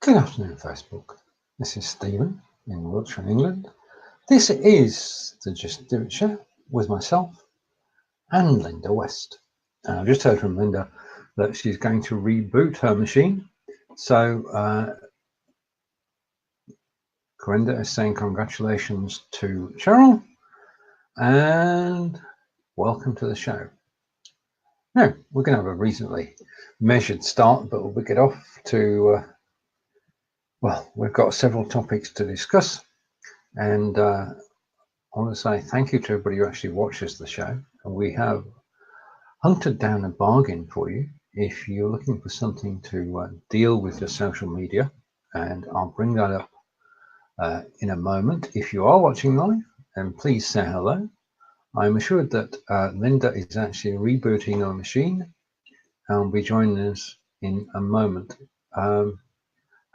Good afternoon, Facebook. This is Stephen in Wiltshire, England. This is the Just Do It show with myself and Lynda West. And I've just heard from Lynda that she's going to reboot her machine. So Corinda is saying congratulations to Cheryl and welcome to the show. Now, we're going to have a reasonably measured start, but we'll get off to well, we've got several topics to discuss, and I want to say thank you to everybody who actually watches the show. And we have hunted down a bargain for you if you're looking for something to deal with your social media, and I'll bring that up in a moment. If you are watching live, then please say hello. I'm assured that Lynda is actually rebooting her machine and will be joining us in a moment.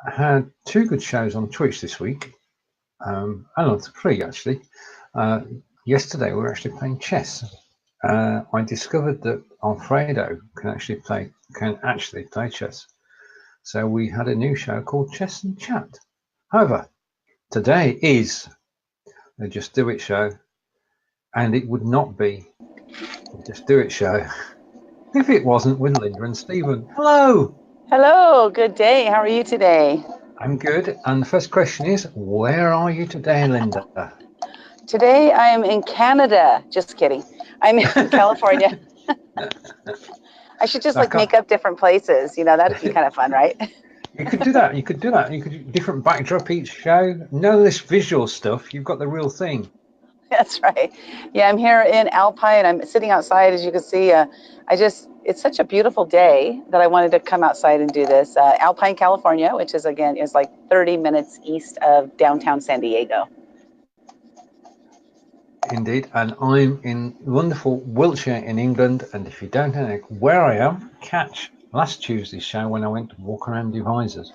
I had two good shows on Twitch this week. I know, three actually. Yesterday we were actually playing chess. I discovered that Alfredo can actually play chess. So we had a new show called Chess and Chat. However, today is the Just Do It show, and it would not be the Just Do It show if it wasn't with Lynda and Stephen. Hello. Hello, good day. How are you today? I'm good. And the first question is, where are you today, Lynda? Today I am in Canada. Just kidding. I'm in California. I should just make up different places. You know, that'd be kind of fun, right? You could do that. You could do different backdrop each show. None of this visual stuff. You've got the real thing. That's right. Yeah, I'm here in Alpine. I'm sitting outside, as you can see. It's such a beautiful day that I wanted to come outside and do this. Alpine, California, which is like 30 minutes east of downtown San Diego. Indeed. And I'm in wonderful Wiltshire in England. And if you don't know where I am, catch last Tuesday's show when I went to walk around Devisors.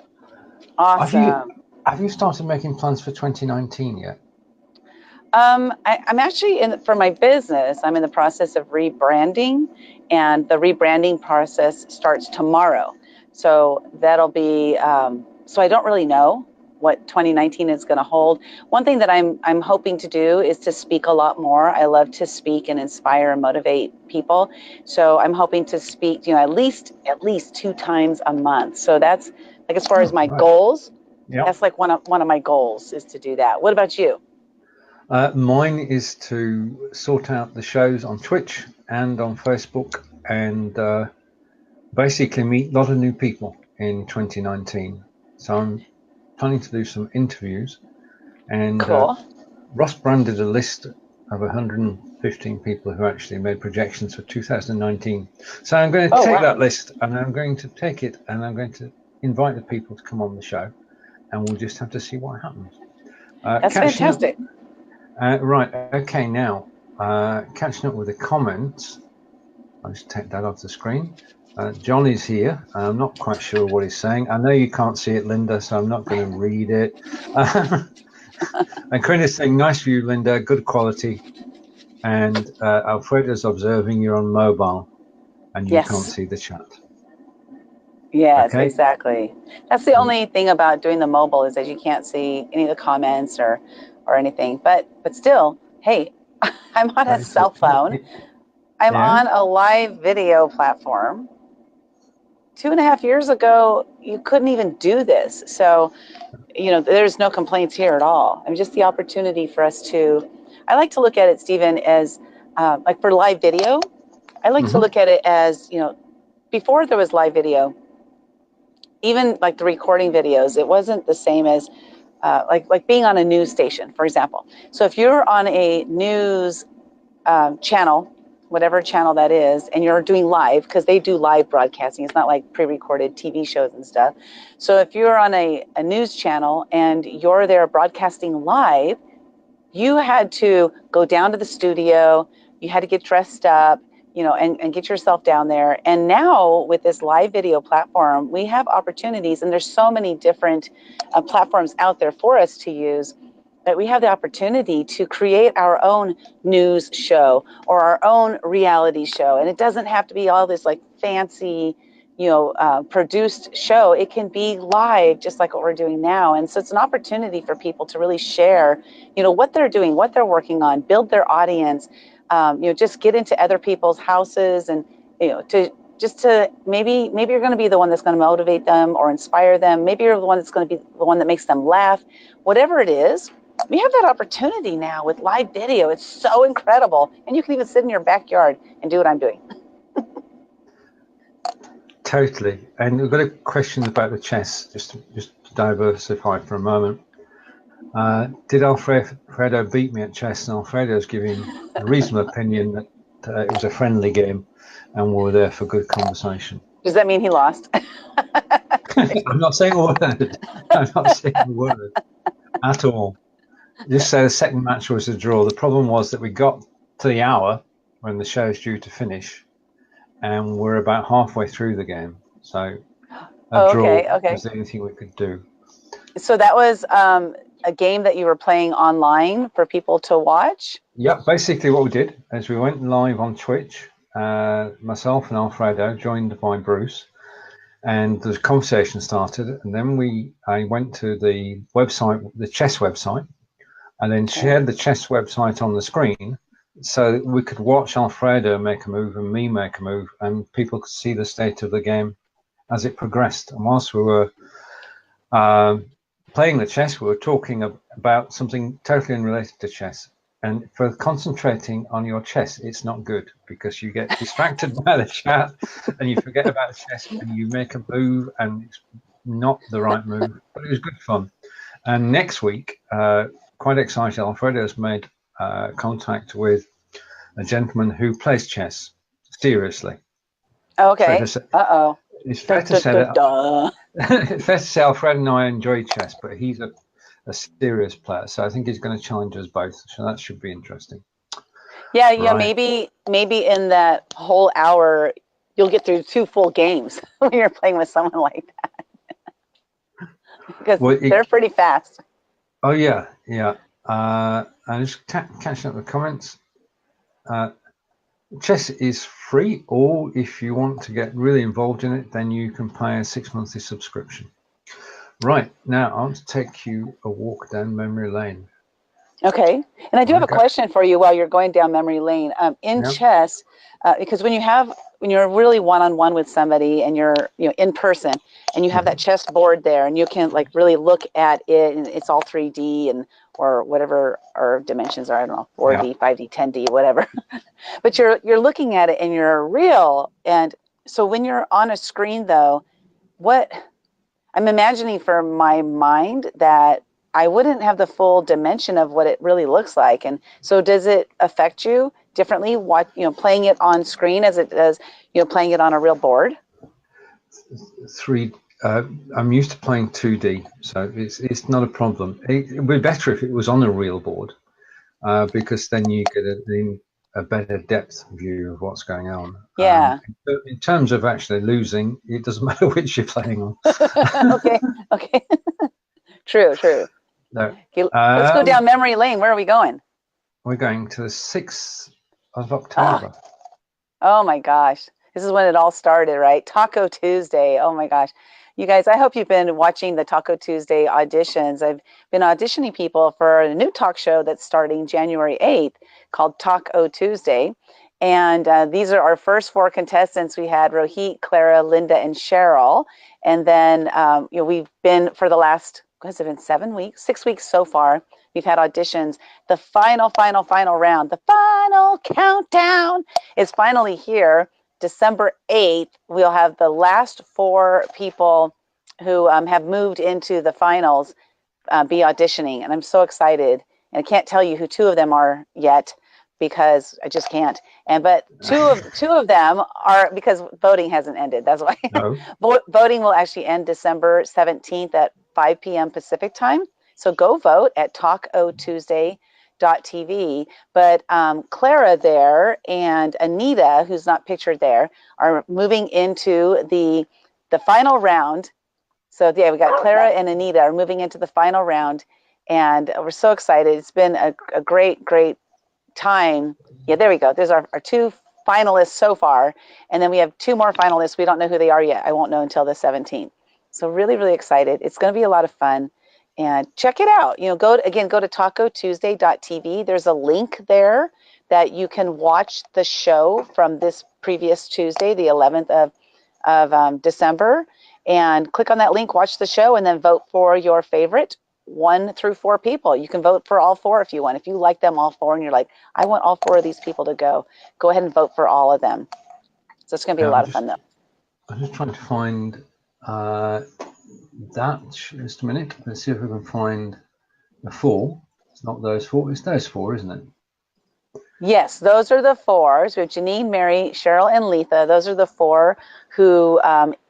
Awesome. Have you started making plans for 2019 yet? I'm actually for my business, I'm in the process of rebranding, and the rebranding process starts tomorrow. So that'll be, so I don't really know what 2019 is going to hold. One thing that I'm hoping to do is to speak a lot more. I love to speak and inspire and motivate people. So I'm hoping to speak, at least 2 times a month. So that's like, as far as my goals, that's like one of my goals is to do that. What about you? Mine is to sort out the shows on Twitch and on Facebook, and basically meet a lot of new people in 2019. So I'm planning to do some interviews, and cool. Ross branded a list of 115 people who actually made projections for 2019. So I'm going to take that list, and I'm going to take it, and I'm going to invite the people to come on the show, and we'll just have to see what happens. That's fantastic. Right, okay, now, catching up with the comments, I'll just take that off the screen. John is here. I'm not quite sure what he's saying. I know you can't see it, Lynda, so I'm not going to read it. And Corinne is saying, nice view, Lynda, good quality. And Alfredo's observing you're on mobile and you can't see the chat. Yes, okay? Exactly. That's the only thing about doing the mobile is that you can't see any of the comments or anything. But still, hey, I'm on a cell phone. I'm on a live video platform. 2.5 years ago, you couldn't even do this. So, there's no complaints here at all. I mean, just the opportunity for us to, I like to look at it, Stephen, as like for live video, I like to look at it as, before there was live video, even like the recording videos, it wasn't the same as like being on a news station, for example. So if you're on a news channel, whatever channel that is, and you're doing live, because they do live broadcasting, it's not like pre-recorded TV shows and stuff. So if you're on a news channel and you're there broadcasting live, you had to go down to the studio, you had to get dressed up, and get yourself down there. And now with this live video platform, we have opportunities, and there's so many different platforms out there for us to use, that we have the opportunity to create our own news show or our own reality show. And it doesn't have to be all this like fancy, produced show. It can be live, just like what we're doing now. And so it's an opportunity for people to really share, what they're doing, what they're working on, build their audience, just get into other people's houses and, to maybe you're going to be the one that's going to motivate them or inspire them. Maybe you're the one that's going to be the one that makes them laugh. Whatever it is, we have that opportunity now with live video. It's so incredible. And you can even sit in your backyard and do what I'm doing. Totally. And we've got a question about the chess, just to diversify for a moment. Did Alfredo beat me at chess? And Alfredo's giving a reasonable opinion that it was a friendly game and we were there for good conversation. Does that mean he lost? I'm not saying a word. I'm not saying a word at all. Just say the second match was a draw. The problem was that we got to the hour when the show is due to finish, and we're about halfway through the game. So a draw was the only thing we could do. So that was a game that you were playing online for people to watch? Yeah, basically what we did is we went live on Twitch, myself and Alfredo, joined by Bruce, and the conversation started. And then I went to the website, the chess website, and then shared the chess website on the screen so that we could watch Alfredo make a move and me make a move, and people could see the state of the game as it progressed. And whilst we were playing the chess, we were talking about something totally unrelated to chess. And for concentrating on your chess, it's not good because you get distracted by the chat and you forget about the chess and you make a move and it's not the right move. But it was good fun. And next week, quite excited, Alfredo's made contact with a gentleman who plays chess seriously. Okay. It's fair to say that it's fair to say Alfredo and I enjoy chess, but he's a serious player, so I think he's going to challenge us both. So that should be interesting. Yeah, right. Maybe in that whole hour you'll get through 2 full games when you're playing with someone like that, because they're pretty fast. Oh yeah. I'm just catching up the comments. Chess is free, or if you want to get really involved in it, then you can pay a 6-monthly subscription. Right, now I want to take you a walk down memory lane. Okay, and I do have a question for you while you're going down memory lane. In chess, because when you're really one-on-one with somebody and you're in person and you have that chess board there and you can really look at it and it's all 3D and or whatever our dimensions are, I don't know, 4D, 5D, 10D, whatever. But you're looking at it and you're real. And so when you're on a screen though, I'm imagining for my mind that I wouldn't have the full dimension of what it really looks like. And so does it affect you differently, playing it on screen as it does, playing it on a real board? I'm used to playing 2D, so it's not a problem. It would be better if it was on a real board, because then you get a better depth view of what's going on. Yeah. In terms of actually losing, it doesn't matter which you're playing on. Okay. True. No. Okay, let's go down memory lane. Where are we going? We're going to the 6th of October. Oh my gosh. This is when it all started, right? Taco Tuesday. Oh my gosh. You guys, I hope you've been watching the Taco Tuesday auditions. I've been auditioning people for a new talk show that's starting January 8th called Taco Tuesday. And these are our first 4 contestants. We had Rohit, Clara, Lynda, and Cheryl. And then we've been for the last, has it been 7 weeks? 6 weeks so far. We've had auditions. The final round, the final countdown is finally here. December 8th, we'll have the last 4 people who have moved into the finals be auditioning. And I'm so excited. And I can't tell you who 2 of them are yet because I just can't. But two of them are, because voting hasn't ended. That's why. No. Voting will actually end December 17th at 5 p.m. Pacific time. So go vote at TalkOTuesday.tv. But Clara there and Anita, who's not pictured there, are moving into the final round. So yeah, we got Clara and Anita are moving into the final round, and we're so excited. It's been a great time. Yeah, there we go. There's our 2 finalists so far. And then we have 2 more finalists. We don't know who they are yet. I won't know until the 17th. So really, really excited. It's going to be a lot of fun. And check it out. Go to tacotuesday.tv. There's a link there that you can watch the show from this previous Tuesday, the 11th of December. And click on that link, watch the show, and then vote for your favorite 1 through 4 people. You can vote for all 4 if you want. If you like them all 4 and you're like, I want all 4 of these people to go ahead and vote for all of them. So it's going to be a lot of fun, though. I'm just trying to find that. Just a minute. Let's see if we can find the 4. It's not those 4. It's those 4, isn't it? Yes, those are the 4s. We have Janine, Mary, Cheryl, and Letha. Those are the 4 who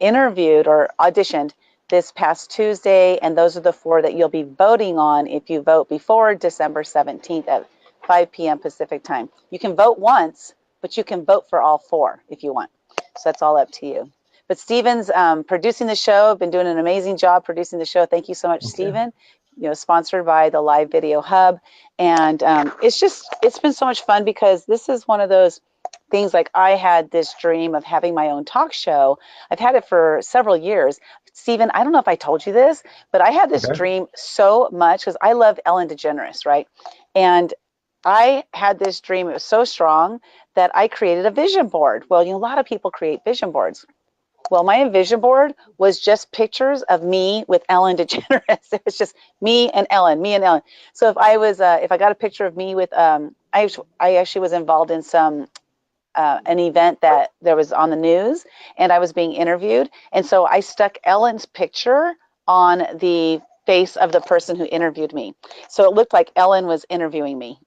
interviewed or auditioned this past Tuesday, and those are the 4 that you'll be voting on if you vote before December 17th at 5 p.m. Pacific time. You can vote once, but you can vote for all 4 if you want. So that's all up to you. But Stephen's producing the show, been doing an amazing job producing the show. Thank you so much, Stephen. Sponsored by the Live Video Hub. And it's been so much fun because this is one of those things. Like, I had this dream of having my own talk show. I've had it for several years. Stephen, I don't know if I told you this, but I had this dream so much because I love Ellen DeGeneres, right? And I had this dream. It was so strong that I created a vision board. Well, a lot of people create vision boards. Well, my vision board was just pictures of me with Ellen DeGeneres. It was just me and Ellen. So if I got a picture of me with, I actually was involved in an event that there was on the news, and I was being interviewed. And so I stuck Ellen's picture on the face of the person who interviewed me. So it looked like Ellen was interviewing me.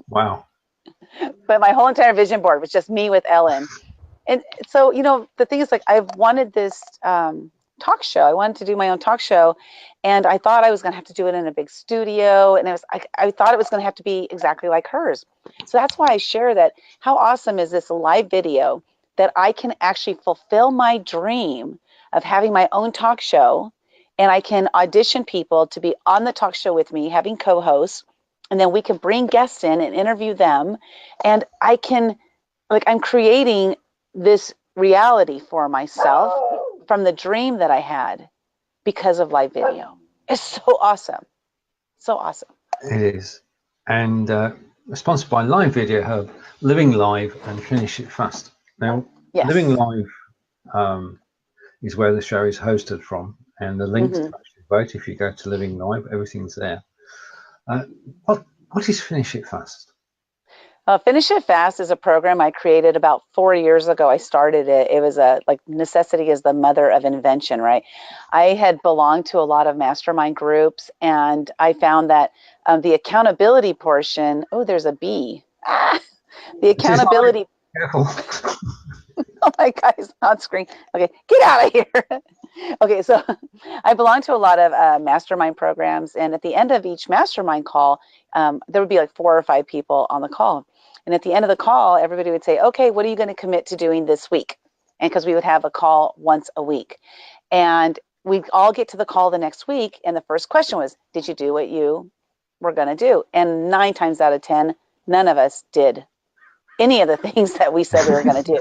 Wow. But my whole entire vision board was just me with Ellen. And so, the thing is, like, I've wanted this talk show. I wanted to do my own talk show, and I thought I was going to have to do it in a big studio, and I thought it was going to have to be exactly like hers. So that's why I share that. How awesome is this live video that I can actually fulfill my dream of having my own talk show, and I can audition people to be on the talk show with me, having co-hosts, and then we can bring guests in and interview them, and I'm creating this reality for myself from the dream that I had because of live video. It's so awesome. So awesome. It is. And sponsored by Live Video Hub, Living Live and Finish It Fast. Now, Living Live is where the show is hosted from, and the links to actually vote, if you go to Living Live, everything's there. What is Finish It Fast? Finish It Fast is a program I created about 4 years ago. I started it. It was necessity is the mother of invention, right? I had belonged to a lot of mastermind groups, and I found that the accountability portion, there's a bee. The accountability. Careful. Oh my God, he's on screen. Okay, get out of here. Okay, so I belong to a lot of mastermind programs, and at the end of each mastermind call, there would be like 4 or 5 people on the call. And at the end of the call, everybody would say, okay, what are you going to commit to doing this week? And because we would have a call once a week. And we'd all get to the call the next week, and the first question was, did you do what you were going to do? And 9 times out of 10, none of us did any of the things that we said we were going to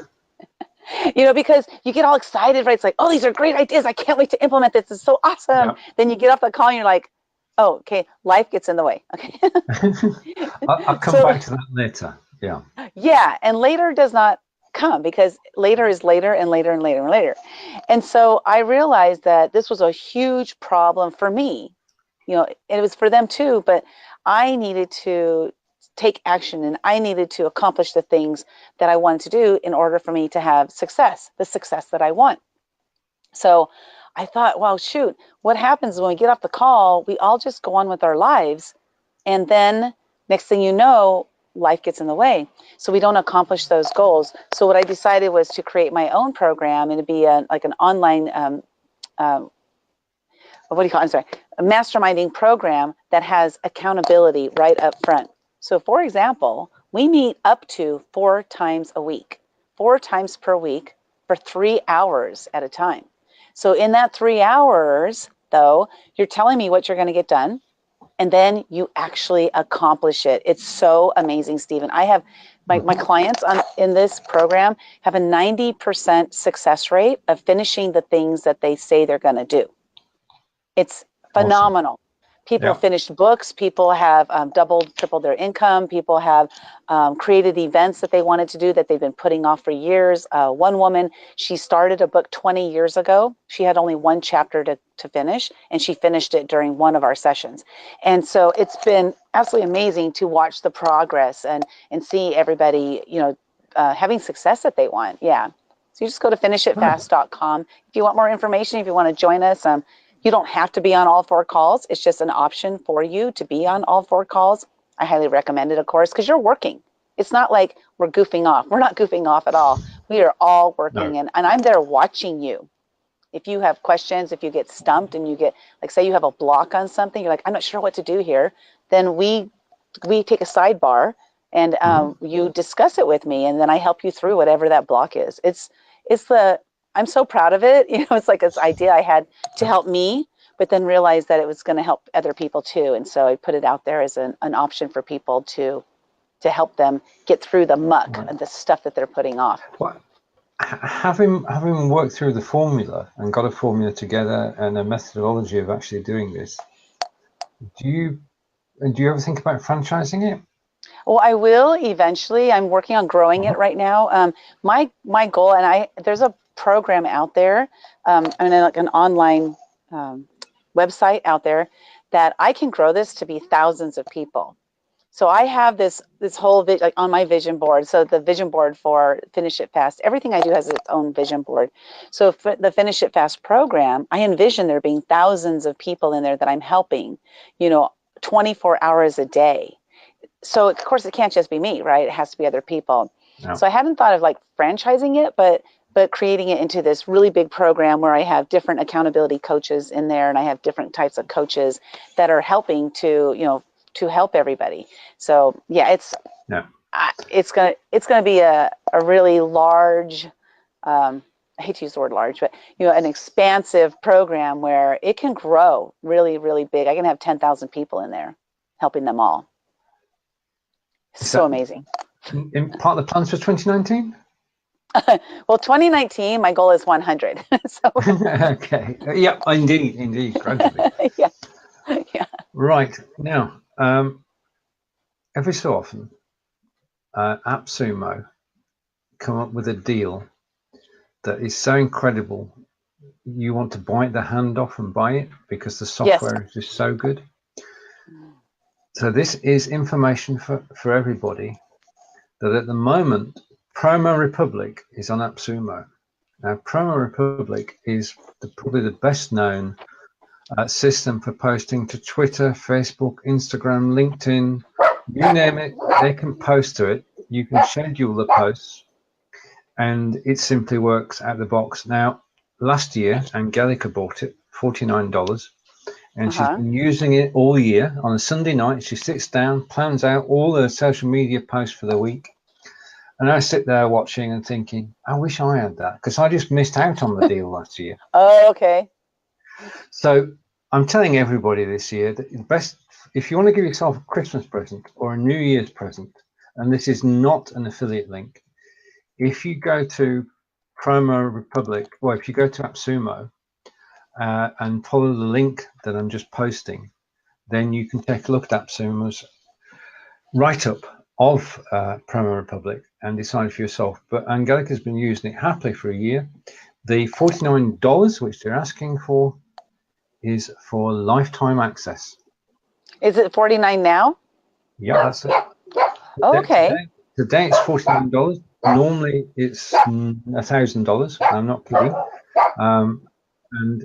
do. Because you get all excited, right? It's like, oh, these are great ideas. I can't wait to implement this. It's so awesome. Yeah. Then you get off the call and you're like, oh, okay, life gets in the way. Okay. I'll come back to that later. Yeah. Yeah. And later does not come, because later is later and later and later and later. And so I realized that this was a huge problem for me. It was for them too, but I needed to take action, and I needed to accomplish the things that I wanted to do in order for me to have success, the success that I want. So I thought, well, shoot, what happens when we get off the call? We all just go on with our lives, and then next thing you know, life gets in the way. So we don't accomplish those goals. So what I decided was to create my own program, and it'd be an online, a masterminding program that has accountability right up front. So for example, we meet up to 4 times a week, 4 times per week for 3 hours at a time. So in that 3 hours, though, you're telling me what you're going to get done, and then you actually accomplish it. It's so amazing, Stephen. I have my clients in this program have a 90% success rate of finishing the things that they say they're going to do. It's phenomenal. Awesome. People have finished books. People have doubled, tripled their income. People have created events that they wanted to do that they've been putting off for years. One woman, she started a book 20 years ago. She had only one chapter to finish, and she finished it during one of our sessions. And so it's been absolutely amazing to watch the progress and see everybody, having success that they want. Yeah. So you just go to finishitfast.com. If you want more information, if you want to join us, you don't have to be on all 4 calls. It's just an option for you to be on all 4 calls. I highly recommend it, of course, because you're working. It's not like we're goofing off. We're not goofing off at all. We are all working, no. and I'm there watching you. If you have questions, if you get stumped and you get, like, say you have a block on something, you're like, I'm not sure what to do here, then we take a sidebar and you discuss it with me, and then I help you through whatever that block is. I'm so proud of it. It's like this idea I had to help me, but then realized that it was going to help other people too. And so I put it out there as an option for people to help them get through the muck and the stuff that they're putting off. Well, having worked through the formula and got a formula together and a methodology of actually doing this, do you ever think about franchising it? Well, I will eventually. I'm working on growing it right now. My goal, and there's a program out there, like an online website out there that I can grow this to be thousands of people. So I have this whole like on my vision board. So the vision board for Finish It Fast, everything I do has its own vision board. So for the Finish It Fast program, I envision there being thousands of people in there that I'm helping, 24 hours a day. So of course it can't just be me, right? It has to be other people. No. So I hadn't thought of like franchising it, but creating it into this really big program where I have different accountability coaches in there, and I have different types of coaches that are helping to help everybody. So yeah, it's gonna be a really large, I hate to use the word large, but an expansive program where it can grow really, really big. I can have 10,000 people in there helping them all. So amazing. In part of the plans for 2019? Well, 2019, my goal is 100. So. Okay. Yeah, indeed. Gradually. Yeah. Right. Now, every so often, AppSumo come up with a deal that is so incredible, you want to bite the hand off and buy it because the software is just so good. So this is information for everybody that at the moment, Promo Republic is on AppSumo. Now, Promo Republic is probably the best known system for posting to Twitter, Facebook, Instagram, LinkedIn, you name it, they can post to it. You can schedule the posts, and it simply works out the box. Now, last year, Angelica bought it, $49, and she's been using it all year. On a Sunday night, she sits down, plans out all the social media posts for the week. And I sit there watching and thinking, I wish I had that, because I just missed out on the deal last year. Oh, okay. So I'm telling everybody this year that the best, if you want to give yourself a Christmas present or a New Year's present, and this is not an affiliate link, if you go to Promo Republic, or if you go to AppSumo and follow the link that I'm just posting, then you can take a look at AppSumo's write-up of Promo Republic and decide for yourself. But Angelica's been using it happily for a year. The $49 which they're asking for is for lifetime access. Is it $49 now? Yeah, that's it. Oh, okay. Today it's $49. Normally it's $1,000. I'm not kidding. And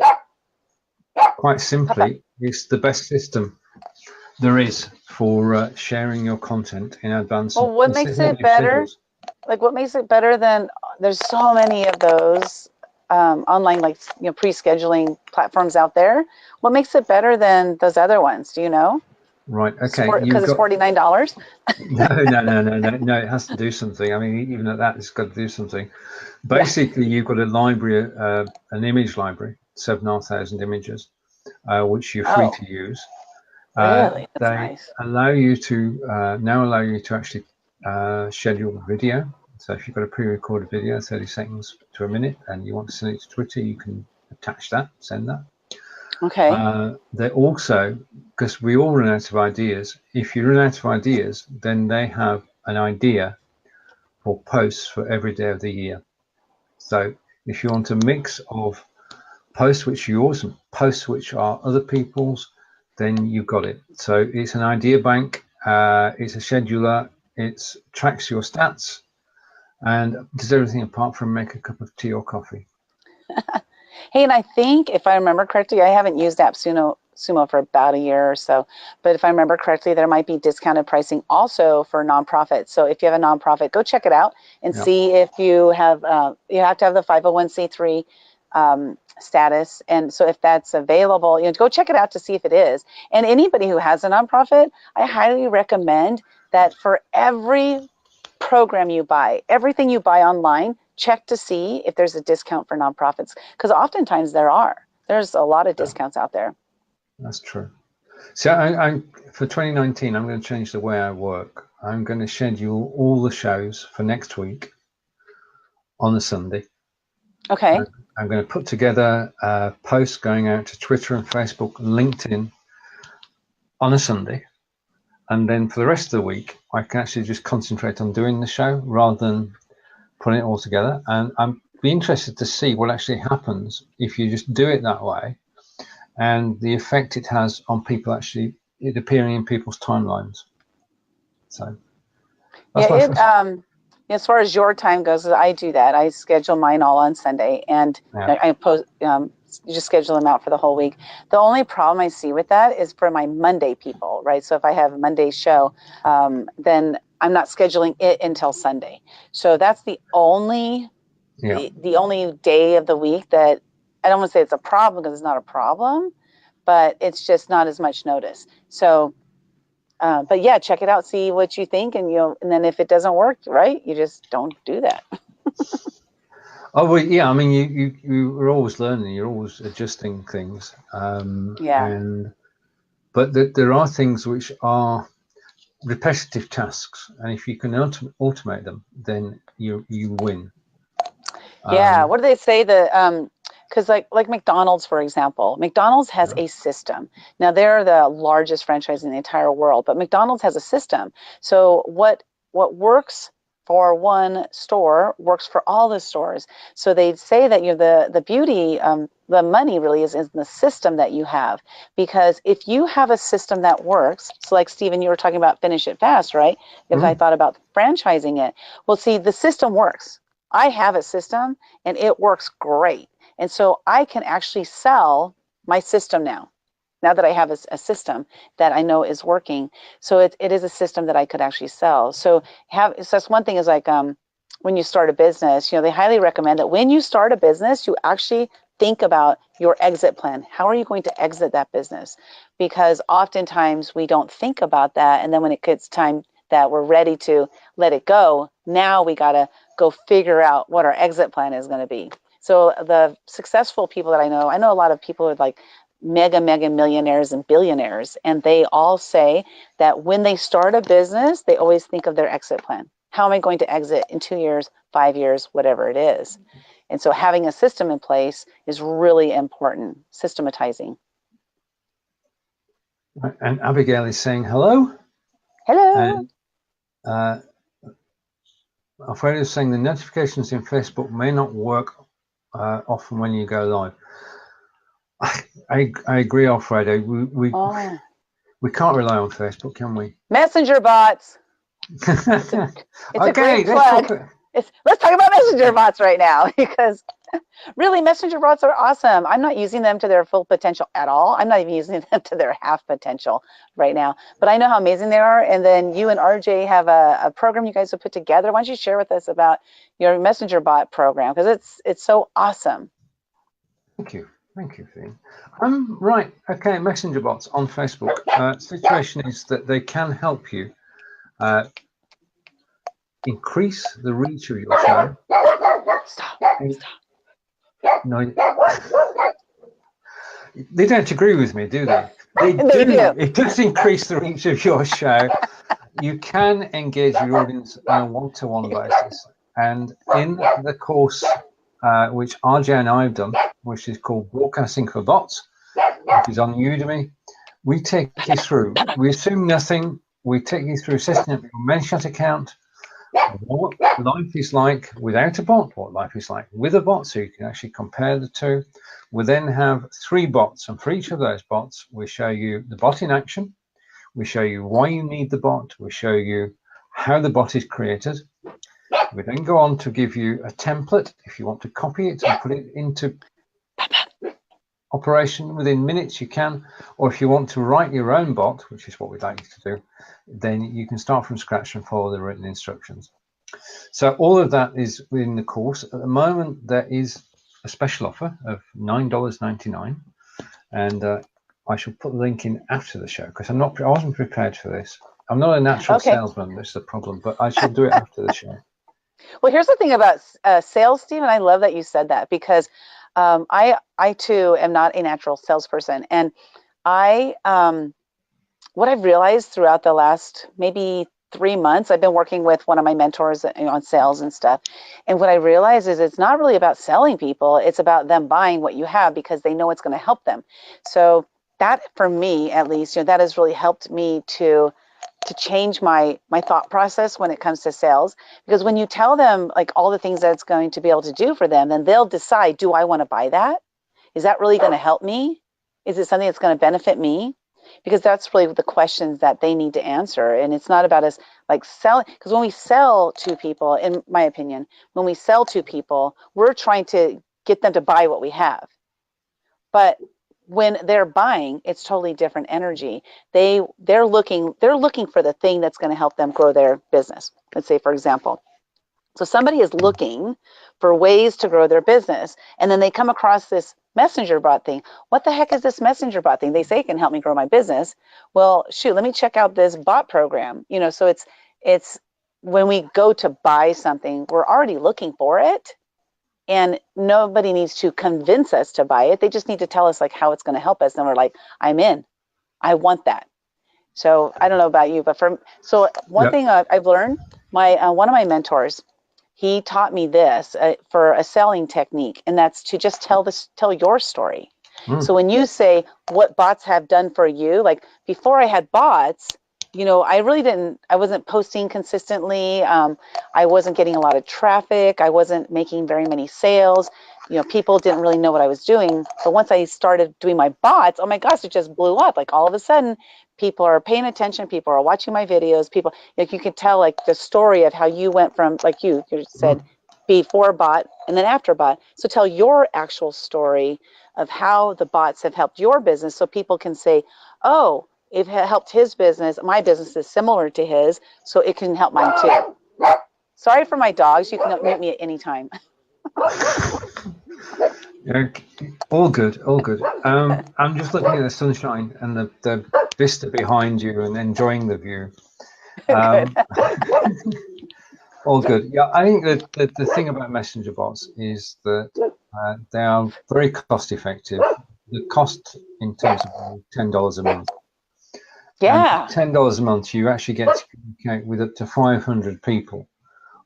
quite simply, it's the best system there is for sharing your content in advance. Well, what makes it better? Like, what makes it better than, there's so many of those online, like, pre-scheduling platforms out there. What makes it better than those other ones? Do you know? Right. Okay. Because it's $49. No. It has to do something. I mean, even at that, it's got to do something. Basically, you've got a library, an image library, 7,500 images, which you're free to use. Really? That's they nice. allow you to now actually schedule video. So if you've got a pre-recorded video, 30 seconds to a minute, and you want to send it to Twitter, you can attach that, send that. Okay. They also, because we all run out of ideas, if you run out of ideas, then they have an idea for posts for every day of the year. So if you want a mix of posts which are yours and posts which are other people's, then you've got it. So it's an idea bank, it's a scheduler, it tracks your stats, and does everything apart from make a cup of tea or coffee. Hey, and I think if I remember correctly, I haven't used AppSumo for about a year or so, but if I remember correctly, there might be discounted pricing also for nonprofits. So if you have a nonprofit, go check it out and see if you have to have the 501c3 status. And so if that's available, go check it out to see if it is. And anybody who has a nonprofit, I highly recommend that for every program you buy, everything you buy online, check to see if there's a discount for nonprofits, because oftentimes there's a lot of discounts out there. That's true. So I for 2019, I'm going to change the way I work. I'm going to schedule all the shows for next week on a Sunday. Okay. I'm going to put together posts going out to Twitter and Facebook and LinkedIn on a Sunday. And then for the rest of the week, I can actually just concentrate on doing the show rather than putting it all together. And I'm be interested to see what actually happens if you just do it that way, and the effect it has on people actually it appearing in people's timelines. So as far as your time goes, I do that. I schedule mine all on Sunday, and I post. You just schedule them out for the whole week. The only problem I see with that is for my Monday people, right? So if I have a Monday show, then I'm not scheduling it until Sunday. So that's the only the only day of the week that I don't want to say it's a problem, because it's not a problem, but it's just not as much notice. So, but yeah, check it out, see what you think, and and then if it doesn't work, right, you just don't do that. Oh well, yeah. I mean, you're always learning. You're always adjusting things. But there are things which are repetitive tasks, and if you can automate them, then you win. Yeah. What do they say? Because like McDonald's, for example, McDonald's has a system. Now they're the largest franchise in the entire world, but McDonald's has a system. So what works for one store works for all the stores. So they say that the beauty, the money really is in the system that you have. Because if you have a system that works, so like Stephen, you were talking about finish it fast, right? Because I thought about franchising it. Well, see, the system works. I have a system and it works great. And so I can actually sell my system now that I have a system that I know is working. So it is a system that I could actually sell. So that's one thing is like when you start a business, they highly recommend that when you start a business, you actually think about your exit plan. How are you going to exit that business? Because oftentimes we don't think about that. And then when it gets time that we're ready to let it go, now we got to go figure out what our exit plan is going to be. So the successful people that I know a lot of people who are like mega millionaires and billionaires, and they all say that when they start a business, they always think of their exit plan. How am I going to exit in 2 years, 5 years, whatever it is? And so having a system in place is really important, systematizing. And Abigail is saying hello. Hello. And Alfredo is saying the notifications in Facebook may not work often when you go live. I agree, Alfredo. We can't rely on Facebook, can we? Messenger bots. It's a great plug. Let's talk about messenger bots right now, because really messenger bots are awesome. I'm not using them to their full potential at all. I'm not even using them to their half potential right now, but I know how amazing they are. And then you and RJ have a program you guys have put together. Why don't you share with us about your messenger bot program, because it's so awesome. Thank you, Finn. Right, okay, messenger bots on Facebook. Situation is that they can help you increase the reach of your show. Stop. No, they don't agree with me, do they? They do. It does increase the reach of your show. You can engage your audience on a one-to-one basis. And in the course, which RJ and I have done, which is called Broadcasting for Bots, which is on Udemy, we take you through, we assume nothing, we take you through setting up your ManyChat account, what life is like without a bot, what life is like with a bot, so you can actually compare the two. We then have 3 bots, and for each of those bots, we show you the bot in action, we show you why you need the bot, we show you how the bot is created. We then go on to give you a template if you want to copy it and put it into operation within minutes, you can, or if you want to write your own bot, which is what we'd like you to do, then you can start from scratch and follow the written instructions. So all of that is within the course. At the moment, there is a special offer of $9.99, and I shall put the link in after the show because I wasn't prepared for this. I'm not a natural salesman, that's the problem, but I shall do it after the show. Well, here's the thing about sales, Steve, and I love that you said that because I too am not a natural salesperson, and what I've realized throughout the last maybe 3 months, I've been working with one of my mentors on sales and stuff, and what I realize is it's not really about selling people; it's about them buying what you have because they know it's going to help them. So that, for me at least, that has really helped me to change my thought process when it comes to sales, because when you tell them like all the things that it's going to be able to do for them, then they'll decide, do I want to buy that? Is that really going to help me? Is it something that's going to benefit me? Because that's really the questions that they need to answer. And it's not about us like selling, because when we sell to people, in my opinion, when we sell to people, we're trying to get them to buy what we have. But when they're buying, it's totally different energy. They're looking for the thing that's going to help them grow their business. Let's say, for example, so somebody is looking for ways to grow their business, and then they come across this messenger bot thing. What the heck is this messenger bot thing? They say it can help me grow my business. Well, shoot, let me check out this bot program. So it's when we go to buy something, we're already looking for it. And nobody needs to convince us to buy it. They just need to tell us like how it's going to help us. And we're like, I'm in. I want that. So I don't know about you, but one thing I've learned, one of my mentors, he taught me this for a selling technique, and that's to just tell your story. So when you say what bots have done for you, like before I had bots, I wasn't posting consistently. I wasn't getting a lot of traffic. I wasn't making very many sales. People didn't really know what I was doing. But once I started doing my bots, oh my gosh, it just blew up. Like all of a sudden, people are paying attention. People are watching my videos. People, like you can tell like the story of how you went from, like you said, before bot and then after bot. So tell your actual story of how the bots have helped your business so people can say, oh, it helped his business. My business is similar to his, so it can help mine too. Sorry for my dogs. You can mute me at any time. All good, all good. I'm just looking at the sunshine and the vista behind you and enjoying the view. All good. Yeah, I think that the thing about messenger bots is that they are very cost effective. The cost in terms of $10 a month. Yeah. And $10 a month, you actually get to communicate with up to 500 people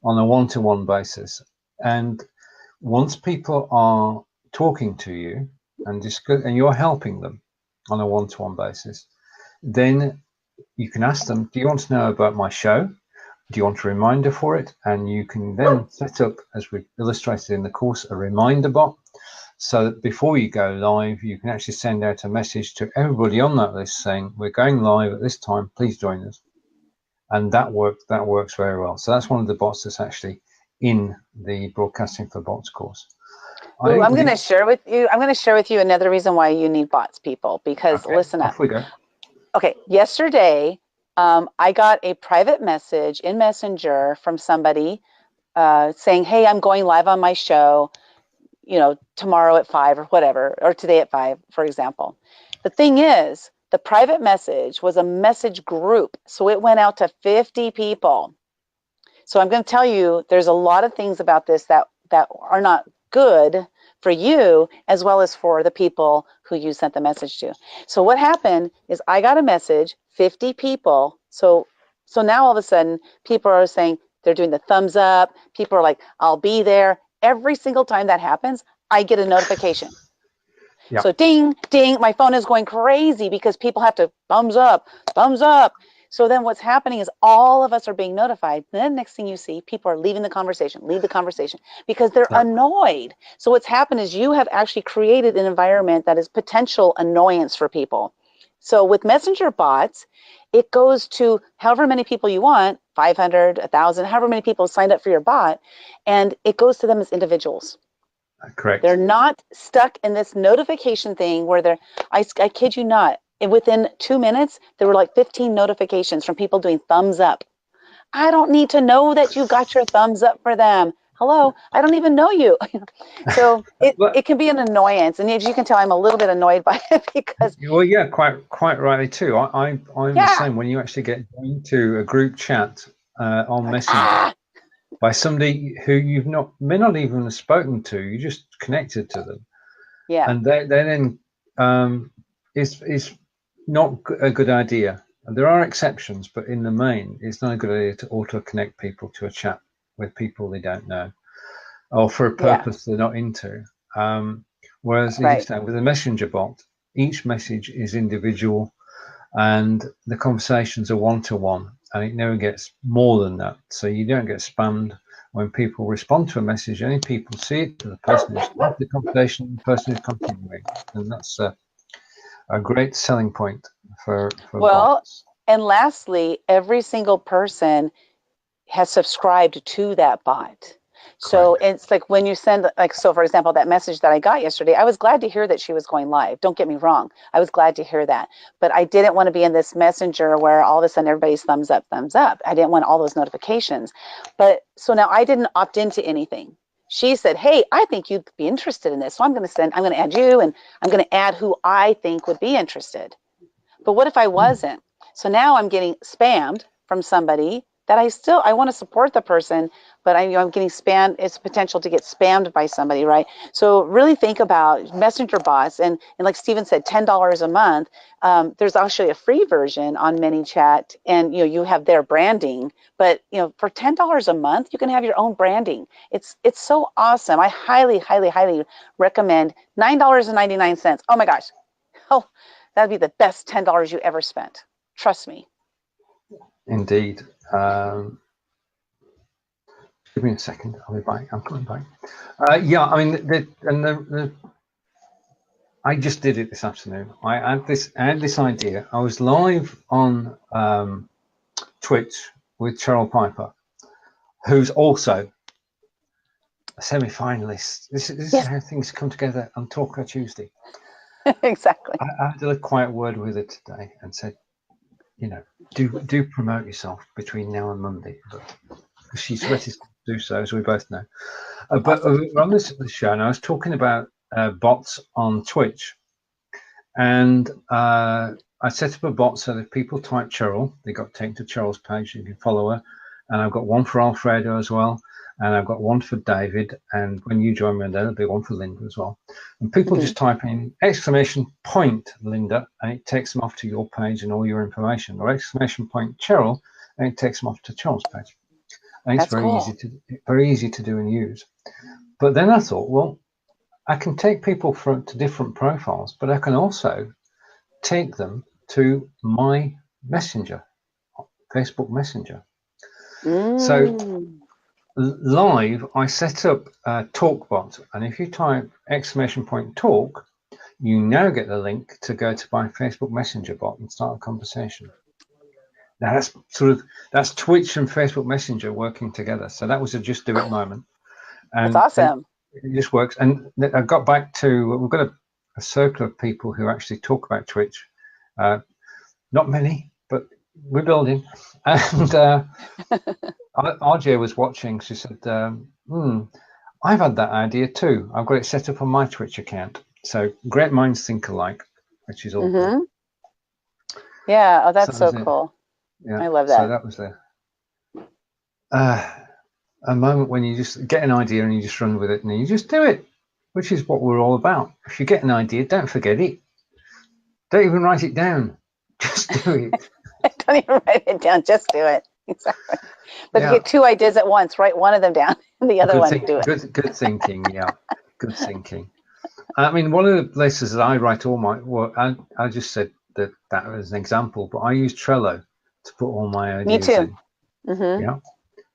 on a one-to-one basis. And once people are talking to you and you're helping them on a one-to-one basis, then you can ask them, do you want to know about my show? Do you want a reminder for it? And you can then set up, as we illustrated in the course, a reminder bot, so that before you go live, you can actually send out a message to everybody on that list saying, we're going live at this time, please join us. And that works very well. So that's one of the bots that's actually in the Broadcasting for Bots course. Well, I'm going to share with you another reason why you need bots, people, because listen up. Off we go. Okay, yesterday, I got a private message in Messenger from somebody saying, hey, I'm going live on my show, tomorrow at 5 or whatever, or today at 5, for example. The thing is, the private message was a message group. So it went out to 50 people. So I'm going to tell you, there's a lot of things about this that are not good for you as well as for the people who you sent the message to. So what happened is I got a message, 50 people. So So now all of a sudden, people are saying they're doing the thumbs up. People are like, I'll be there. Every single time that happens, I get a notification. Yep. So ding, ding, my phone is going crazy because people have to thumbs up, thumbs up. So then what's happening is all of us are being notified. Then next thing you see, people are leaving the conversation, because they're annoyed. So what's happened is you have actually created an environment that is potential annoyance for people. So with messenger bots, it goes to however many people you want, 500, 1,000, however many people signed up for your bot, and it goes to them as individuals. Correct. They're not stuck in this notification thing where I kid you not, within 2 minutes, there were like 15 notifications from people doing thumbs up. I don't need to know that you got your thumbs up for them. Hello, I don't even know you. So it can be an annoyance, and as you can tell, I'm a little bit annoyed by it because. Well, yeah, quite rightly too. I'm the same. When you actually get into a group chat on Messenger by somebody who you've may not even have spoken to, you just connected to them. Yeah. And they then is not a good idea. And there are exceptions, but in the main, it's not a good idea to auto-connect people to a chat with people they don't know or for a purpose they're not into. Whereas with a messenger bot, each message is individual and the conversations are one-to-one, and it never gets more than that. So you don't get spammed when people respond to a message. Only people see it to the person who started the conversation, the person who's continuing. And that's a great selling point for bots. And lastly, every single person has subscribed to that bot. So it's like when you send, so for example, that message that I got yesterday, I was glad to hear that she was going live. Don't get me wrong. I was glad to hear that. But I didn't want to be in this messenger where all of a sudden everybody's thumbs up, thumbs up. I didn't want all those notifications. But so now I didn't opt into anything. She said, hey, I think you'd be interested in this. So I'm going to add you, and I'm going to add who I think would be interested. But what if I wasn't? So now I'm getting spammed from somebody that I want to support the person, but I'm getting spammed. It's potential to get spammed by somebody, right? So really think about messenger bots, and like Stephen said, $10 a month. There's actually a free version on ManyChat, and you have their branding. But for $10 a month, you can have your own branding. It's so awesome. I highly, highly, highly recommend. $9.99. Oh my gosh, that'd be the best $10 you ever spent. Trust me. Indeed. Give me a second. I'll be back. I'm coming back. Yeah, I mean, I just did it this afternoon. I had this idea. I was live on Twitch with Cheryl Piper, who's also a semi-finalist. This is how things come together on Talk Tuesday. Exactly. I had a quiet word with her today and said, do promote yourself between now and Monday, but she's ready to do so, as we both know. But on this show, and I was talking about bots on Twitch, and I set up a bot so that people type Cheryl, they got taken to Cheryl's page, you can follow her, and I've got one for Alfredo as well, and I've got one for David, and when you join me, there'll be one for Lynda as well. And people just type in !Lynda, and it takes them off to your page and all your information, or !Cheryl, and it takes them off to Cheryl's page. And it's very easy to do and use. But then I thought, well, I can take people to different profiles, but I can also take them to my Messenger, Facebook Messenger. So live, I set up a TalkBot, and if you type !Talk, you now get the link to go to my Facebook Messenger bot and start a conversation. Now that's Twitch and Facebook Messenger working together. So that was a just do it moment. And that's awesome. It just works. And I got back to, we've got a circle of people who actually talk about Twitch. Not many, but we're building. And RJ was watching. She said, I've had that idea too. I've got it set up on my Twitch account. So great minds think alike, which is all good. Yeah, that's so cool. Yeah, I love that. So that was a moment when you just get an idea and you just run with it and you just do it, which is what we're all about. If you get an idea, don't forget it. Don't even write it down. Just do it. Don't even write it down. Just do it. Exactly. But if you get 2 ideas at once, write one of them down and the other one, do it. Good thinking. Yeah. Good thinking. I mean, one of the places that I write all my work, I just said that was an example, but I use Trello to put all my ideas Me too. in. Mm-hmm. Yeah.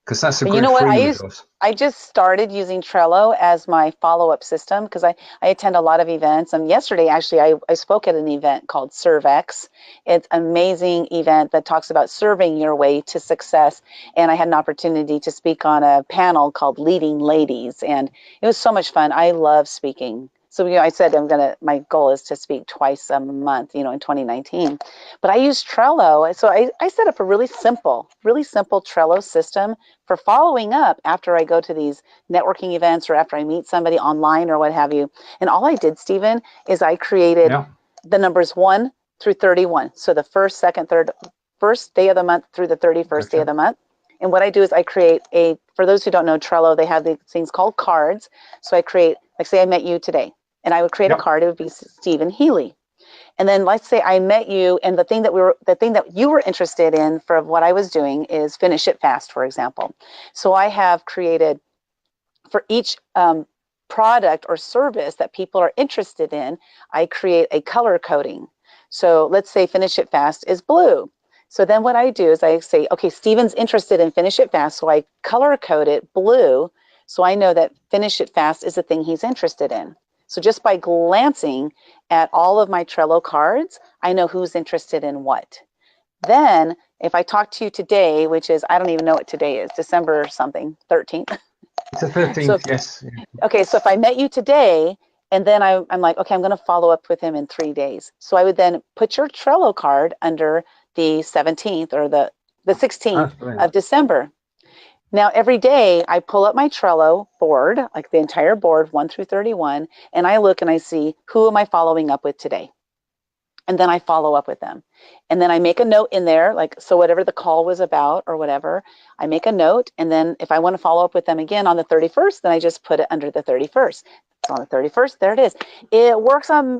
Because that's a But great you know what? free resource. I just started using Trello as my follow-up system because I attend a lot of events. And yesterday, actually, I spoke at an event called ServeX. It's an amazing event that talks about serving your way to success. And I had an opportunity to speak on a panel called Leading Ladies. And it was so much fun. I love speaking. So, I said my goal is to speak twice a month, in 2019. But I use Trello. So I set up a really simple Trello system for following up after I go to these networking events or after I meet somebody online or what have you. And all I did, Stephen, is I created the numbers 1 through 31. So the first, second, third, first day of the month through the 31st day of the month. And what I do is I create for those who don't know Trello, they have these things called cards. So I create, like say I met you today, and I would create a card. It would be Stephen Healey. And then let's say I met you, and the thing that you were interested in for what I was doing is finish it fast, for example. So I have created for each product or service that people are interested in, I create a color coding. So let's say finish it fast is blue. So then what I do is I say, okay, Stephen's interested in finish it fast, so I color code it blue, so I know that finish it fast is the thing he's interested in. So just by glancing at all of my Trello cards, I know who's interested in what. Then if I talk to you today, which is, I don't even know what today is, December something, 13th. It's the 13th, yes. Okay, so if I met you today, and then I'm like, okay, I'm going to follow up with him in 3 days. So I would then put your Trello card under the 17th or the 16th of December. Now, every day I pull up my Trello board, like the entire board, 1 through 31, and I look and I see who am I following up with today. And then I follow up with them. And then I make a note in there, like, so whatever the call was about or whatever, I make a note. And then if I want to follow up with them again on the 31st, then I just put it under the 31st. It's on the 31st, there it is.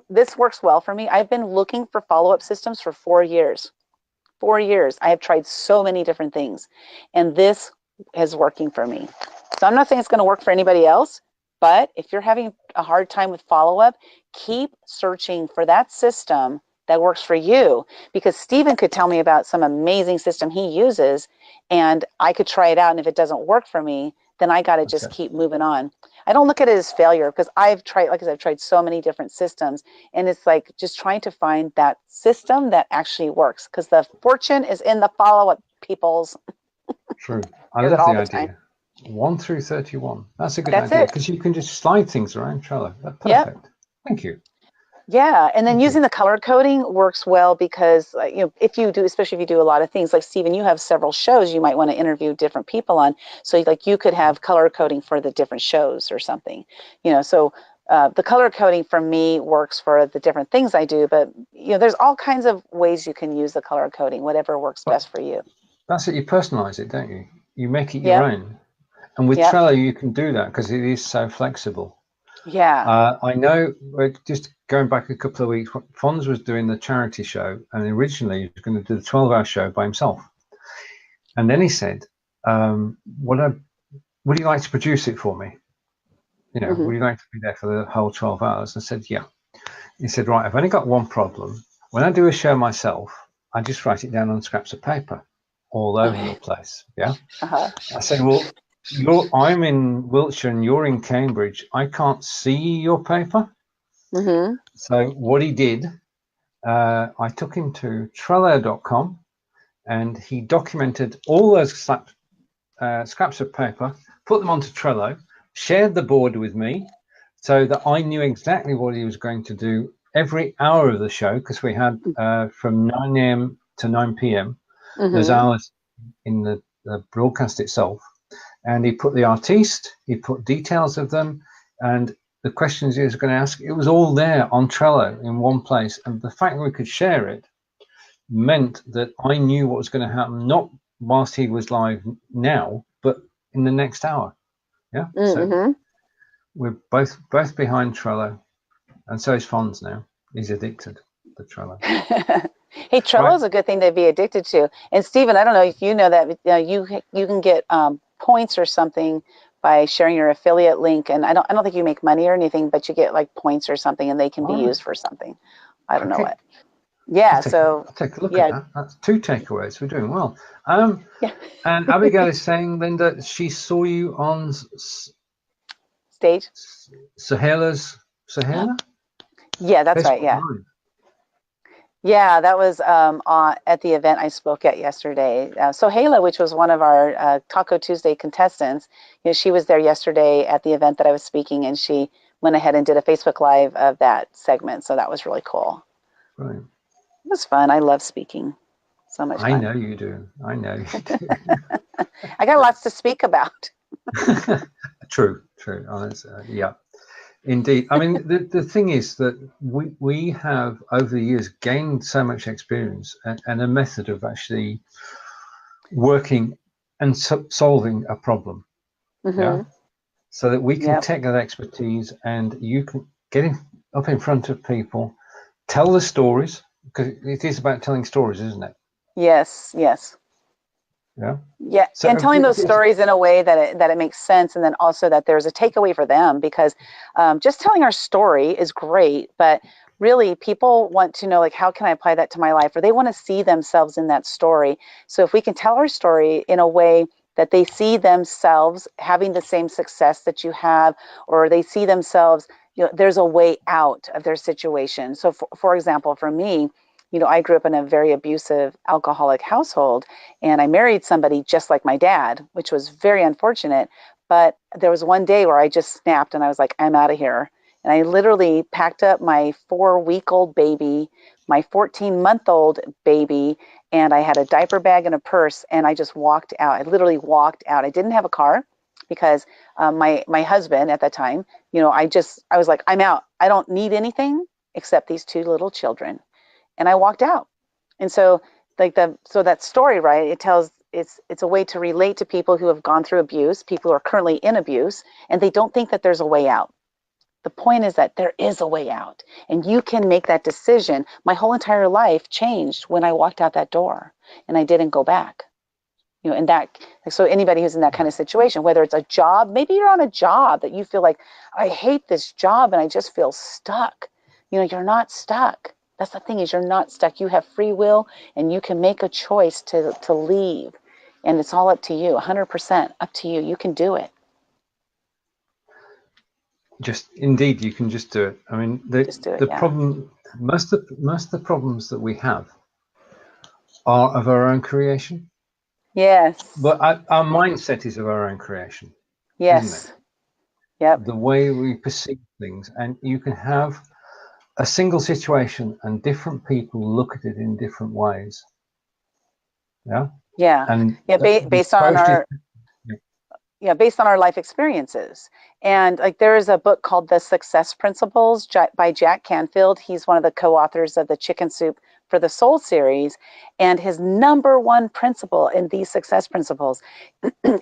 This works well for me. I've been looking for follow-up systems for 4 years. 4 years. I have tried so many different things. And this is working for me. So I'm not saying it's going to work for anybody else, but if you're having a hard time with follow-up, keep searching for that system that works for you, because Stephen could tell me about some amazing system he uses and I could try it out. And if it doesn't work for me, then I got to just keep moving on. I don't look at it as failure because I've tried, like I said, I've tried so many different systems, and it's like just trying to find that system that actually works, because the fortune is in the follow-up, peoples. True. I love the idea. 1 through 31. That's a good idea, because you can just slide things around Trello. That's perfect. Yep. Thank you. Yeah, and then using the color coding works well because if you do, especially if you do a lot of things, like Stephen, you have several shows you might want to interview different people on. So like you could have color coding for the different shows or something. So the color coding for me works for the different things I do, but there's all kinds of ways you can use the color coding, whatever works best for you. That's it. You personalize it, don't you? You make it your own. And with Trello, you can do that because it is so flexible. Yeah. I know, just going back a couple of weeks, Fonz was doing the charity show, and originally he was going to do the 12-hour show by himself. And then he said, would you like to produce it for me? Would you like to be there for the whole 12 hours? I said, yeah. He said, right, I've only got one problem. When I do a show myself, I just write it down on scraps of paper all over the place. Yeah. I said, well, I'm in Wiltshire and you're in Cambridge. I can't see your paper. So what he did, I took him to Trello.com and he documented all those scraps of paper, put them onto Trello, shared the board with me so that I knew exactly what he was going to do every hour of the show, because we had from 9 a.m. to 9 p.m. There's hours in the broadcast itself. And he put the artiste, he put details of them, and the questions he was going to ask, it was all there on Trello in one place. And the fact that we could share it meant that I knew what was going to happen, not whilst he was live now, but in the next hour. Yeah. So we're both behind Trello, and so is Fonz now. He's addicted to Trello. Hey, Trello is a good thing to be addicted to. And Stephen, I don't know if you know that you can get points or something by sharing your affiliate link. And I don't think you make money or anything, but you get like points or something, and they can be used for something. I don't know what. Yeah. I'll take a look at that. That's 2 takeaways. We're doing well. Yeah. And Abigail is saying, Lynda, she saw you on Stage. Sahela? Yeah, that's right. Yeah. Live. Yeah, that was at the event I spoke at yesterday. So Heiley, which was one of our Taco Tuesday contestants, she was there yesterday at the event that I was speaking, and she went ahead and did a Facebook Live of that segment. So that was really cool. Right. It was fun. I love speaking. So much fun. I know you do. I got lots to speak about. True. Yeah. Indeed. I mean, the thing is that we have over the years gained so much experience and a method of actually working and solving a problem. Mm-hmm. Yeah. So that we can take that expertise and you can get up in front of people, tell the stories, because it is about telling stories, isn't it? Yes. Yeah, So, and telling those stories in a way that it makes sense, and then also that there's a takeaway for them, because just telling our story is great, but really people want to know, like, how can I apply that to my life, or they want to see themselves in that story. So if we can tell our story in a way that they see themselves having the same success that you have, or they see themselves, there's a way out of their situation. So for example, for me, I grew up in a very abusive alcoholic household, and I married somebody just like my dad, which was very unfortunate. But there was one day where I just snapped and I was like, I'm out of here. And I literally packed up my 4-week-old baby, my 14-month-old baby, and I had a diaper bag and a purse, and I just walked out. I literally walked out. I didn't have a car because my husband at that time, I was like, I'm out. I don't need anything except these 2 little children. And I walked out. And so that story, right, it's a way to relate to people who have gone through abuse, people who are currently in abuse, and they don't think that there's a way out. The point is that there is a way out, and you can make that decision. My whole entire life changed when I walked out that door, and I didn't go back. And so anybody who's in that kind of situation, whether it's a job, maybe you're on a job that you feel like, I hate this job and I just feel stuck. You're not stuck. That's the thing, is you're not stuck. You have free will, and you can make a choice to leave. And it's all up to you, 100% up to you. You can do it. Indeed, you can just do it. I mean, the problem, most of the problems that we have are of our own creation. Yes. But our mindset is of our own creation. Yes. Isn't it? Yep. The way we perceive things, and you can have a single situation and different people look at it in different ways. Yeah. And based on our life experiences. And like, there is a book called The Success Principles by Jack Canfield. He's one of the co-authors of the Chicken Soup for the Soul series. And his number one principle in these success principles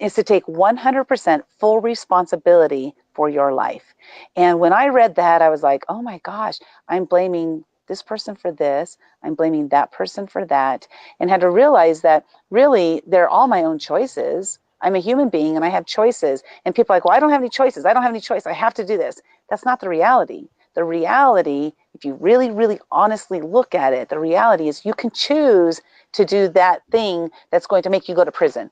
is to take 100% full responsibility for your life. And when I read that, I was like, oh my gosh, I'm blaming this person for this, I'm blaming that person for that, and had to realize that really they're all my own choices. I'm a human being and I have choices. And people are like, well, I don't have any choices. I don't have any choice. I have to do this. That's not the reality. The reality, if you really, really honestly look at it, the reality is you can choose to do that thing that's going to make you go to prison.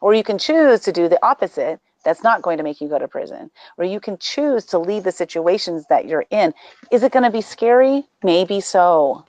Or you can choose to do the opposite that's not going to make you go to prison. Or you can choose to leave the situations that you're in. Is it going to be scary? Maybe so.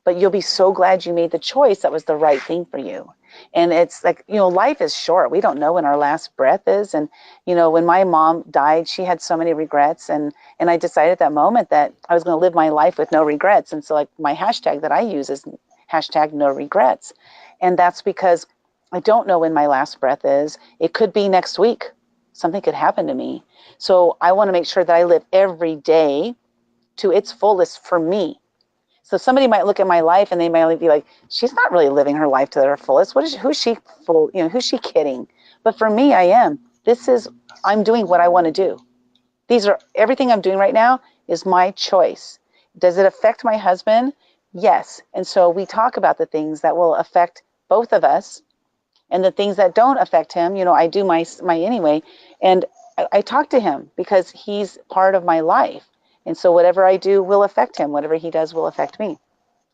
But you'll be so glad you made the choice that was the right thing for you. And it's like, life is short. We don't know when our last breath is. And, when my mom died, she had so many regrets. And I decided at that moment that I was going to live my life with no regrets. And so, like, my hashtag that I use is #NoRegrets. And that's because I don't know when my last breath is. It could be next week. Something could happen to me. So I want to make sure that I live every day to its fullest for me. So somebody might look at my life and they might be like, she's not really living her life to her fullest. Who's she who's she kidding? But for me, I am. I'm doing what I want to do. Everything I'm doing right now is my choice. Does it affect my husband? Yes. And so we talk about the things that will affect both of us, and the things that don't affect him. I do my anyway. And I talk to him because he's part of my life. And so whatever I do will affect him. Whatever he does will affect me.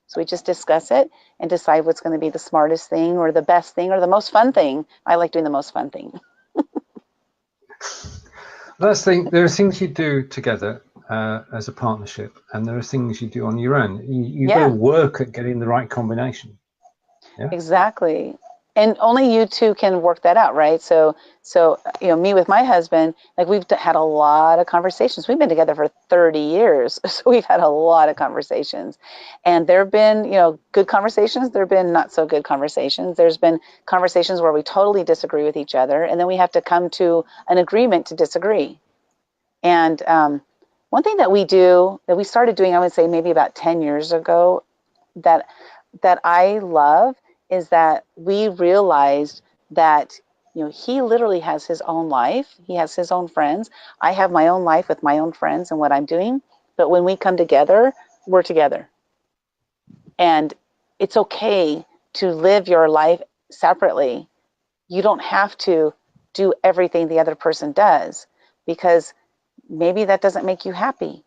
So we just discuss it and decide what's going to be the smartest thing or the best thing or the most fun thing. I like doing the most fun thing. That's the thing. There are things you do together as a partnership, and there are things you do on your own. You've got to work at getting the right combination. Yeah. Exactly. And only you two can work that out, right? So me with my husband, like we've had a lot of conversations. We've been together for 30 years, so we've had a lot of conversations. And there have been, good conversations. There have been not so good conversations. There's been conversations where we totally disagree with each other, and then we have to come to an agreement to disagree. And one thing that we started doing, I would say maybe about 10 years ago, that I love is that we realized that, he literally has his own life. He has his own friends. I have my own life with my own friends and what I'm doing. But when we come together, we're together. And it's okay to live your life separately. You don't have to do everything the other person does, because maybe that doesn't make you happy.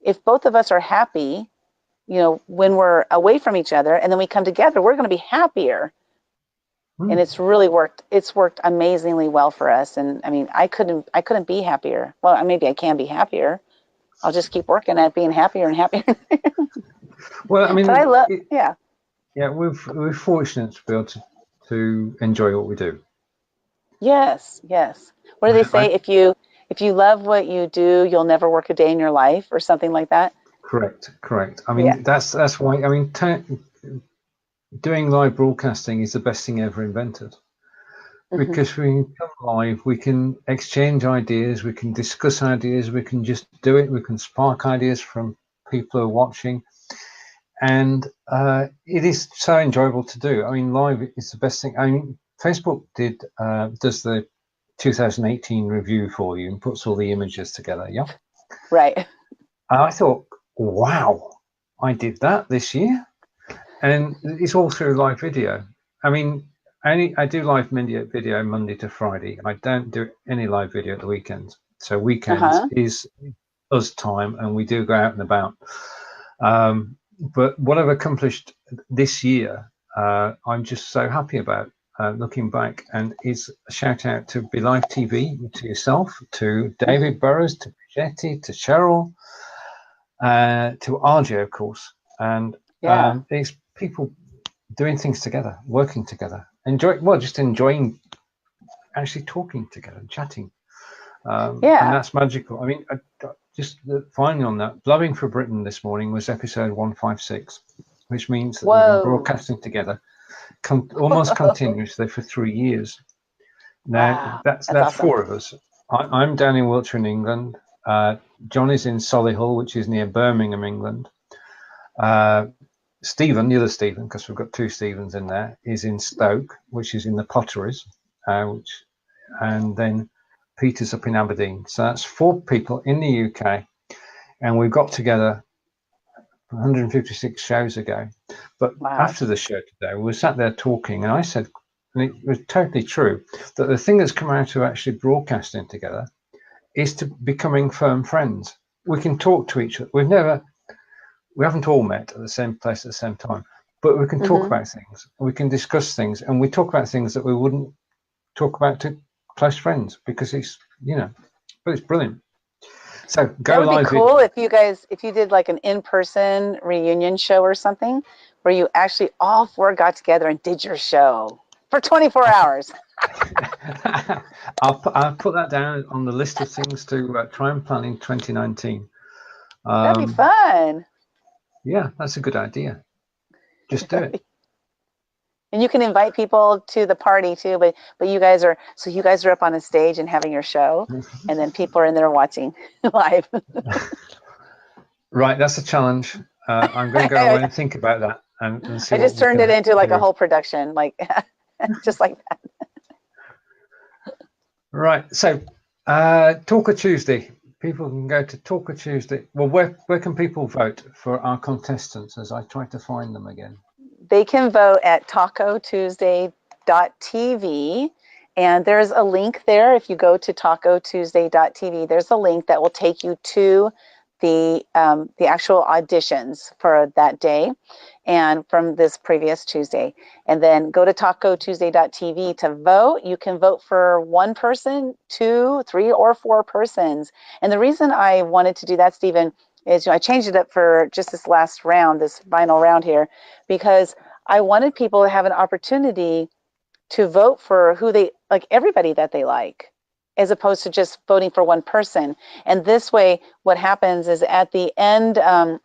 If both of us are happy, when we're away from each other and then we come together, we're going to be happier. And it's really worked. It's worked amazingly well for us. And I mean, I couldn't be happier. Well, maybe I can be happier. I'll just keep working at being happier and happier. Well, I mean, but I love, yeah. Yeah, we're fortunate to be able to enjoy what we do. Yes. What do they say? If you love what you do, you'll never work a day in your life, or something like that. Correct. I mean, that's why. I mean, doing live broadcasting is the best thing ever invented, because we can come live, we can exchange ideas, we can discuss ideas, we can just do it, we can spark ideas from people who are watching, and it is so enjoyable to do. I mean, live is the best thing. I mean, Facebook does the 2018 review for you and puts all the images together. Yeah. Right. And I thought, wow, I did that this year. And it's all through live video. I mean, I do live video Monday to Friday. I don't do any live video at the weekends. So weekends is us time, and we do go out and about. But what I've accomplished this year, I'm just so happy about. Looking back, and it's a shout out to Be Live TV, to yourself, to David Burrows, to Bridgetti, to Cheryl, to RJ, of course, and it's people doing things together, working together, just enjoying actually talking together and chatting, and that's magical. I mean, just finally on that, Blubbing for Britain this morning was episode 156, which means that we've been broadcasting together almost continuously for 3 years. Now, that's awesome. 4 of us. I'm down in Wiltshire in England. John is in Solihull, which is near Birmingham, England. Stephen, the other Stephen, because we've got 2 Stephens in there, is in Stoke, which is in the Potteries, and then Peter's up in Aberdeen. So that's 4 people in the UK, and we got together 156 shows ago. But after the show today, we were sat there talking, and I said, and it was totally true, that the thing that's come out of actually broadcasting together is to becoming firm friends. We can talk to each other. We haven't all met at the same place at the same time, but we can talk about things, we can discuss things, and we talk about things that we wouldn't talk about to close friends, because it's, but it's brilliant. So go live. That would be cool if you did like an in-person reunion show or something, where you actually all 4 got together and did your show for 24 hours. I'll put that down on the list of things to try and plan in 2019. That'd be fun. Yeah, that's a good idea. Just do it. And you can invite people to the party too, but you guys are up on a stage and having your show, and then people are in there watching live. Right, that's a challenge. I'm going to go away and think about that and see. I just turned it into like a whole production, like just like that. Right, so Talker Tuesday. people can go to Talker Tuesday. Well, where can people vote for our contestants as I try to find them again? They can vote at tacotuesday.tv. And there's a link there. If you go to tacotuesday.tv, there's a link that will take you to the actual auditions for that day and from this previous Tuesday. And then go to tacotuesday.tv to vote. You can vote for one person, 2, 3, or 4 persons. And the reason I wanted to do that, Stephen, is I changed it up for just this last round, this final round here, because I wanted people to have an opportunity to vote for who they like, everybody that they like, as opposed to just voting for one person. And this way, what happens is at the end on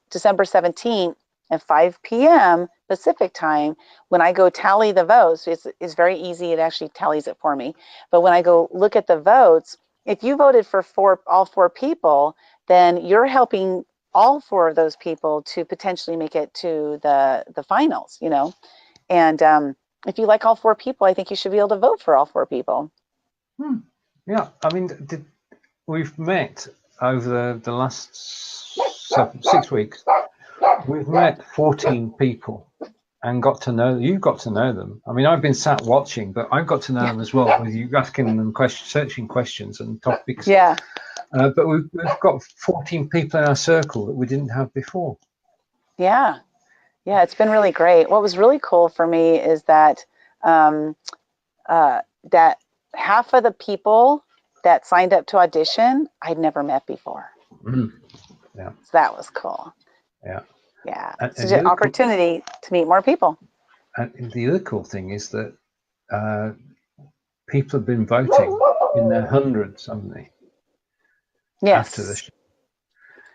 December 17th at 5 p.m. Pacific time, when I go tally the votes, it's very easy. It actually tallies it for me. But when I go look at the votes, if you voted for all 4 people, then you're helping all 4 of those people to potentially make it to the finals, you know. And if you like all 4 people, I think you should be able to vote for all 4 people. Yeah, I mean, we've met over the last 6 weeks. We've met 14 people and you've got to know them. I mean, I've been sat watching, but I've got to know them as well, with you asking them searching questions and topics. Yeah. But we've got 14 people in our circle that we didn't have before. Yeah. Yeah, it's been really great. What was really cool for me is that that half of the people that signed up to audition, I'd never met before. Yeah. So that was cool. Yeah. Yeah. It's an opportunity to meet more people. And the other cool thing is that people have been voting in their hundreds, haven't they? Yes. After the show.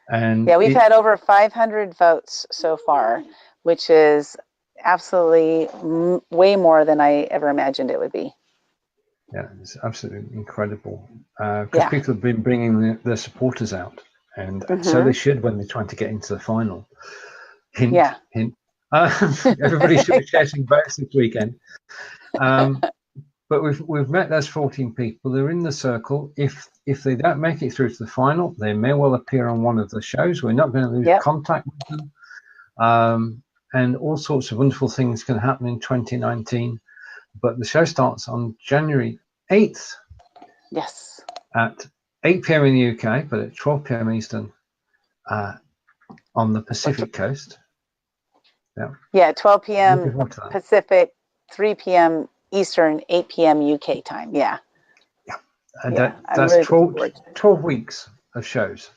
And yeah, we've had over 500 votes so far, which is absolutely way more than I ever imagined it would be. Yeah, it's absolutely incredible, because people have been bringing their supporters out, and so they should when they're trying to get into the final. Hint, hint. Everybody should be chasing votes this weekend. But we've met those 14 people. They're in the circle. If they don't make it through to the final, they may well appear on one of the shows. We're not going to lose contact with them. And all sorts of wonderful things can happen in 2019. But the show starts on January 8th. Yes. At 8 p.m. in the UK, but at 12 p.m. Eastern on the Pacific coast. Yeah, 12 p.m. Pacific, 3 p.m. Eastern, 8 p.m. UK time. Yeah. Yeah. And that's really 12 weeks of shows.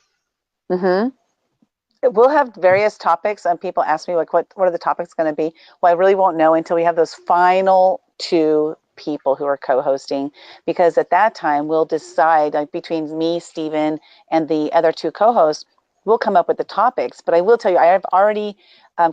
We'll have various topics, and people ask me, like, what are the topics going to be? Well, I really won't know until we have those final 2 people who are co-hosting, because at that time we'll decide, like, between me, Stephen, and the other 2 co-hosts, we'll come up with the topics. But I will tell you, I have already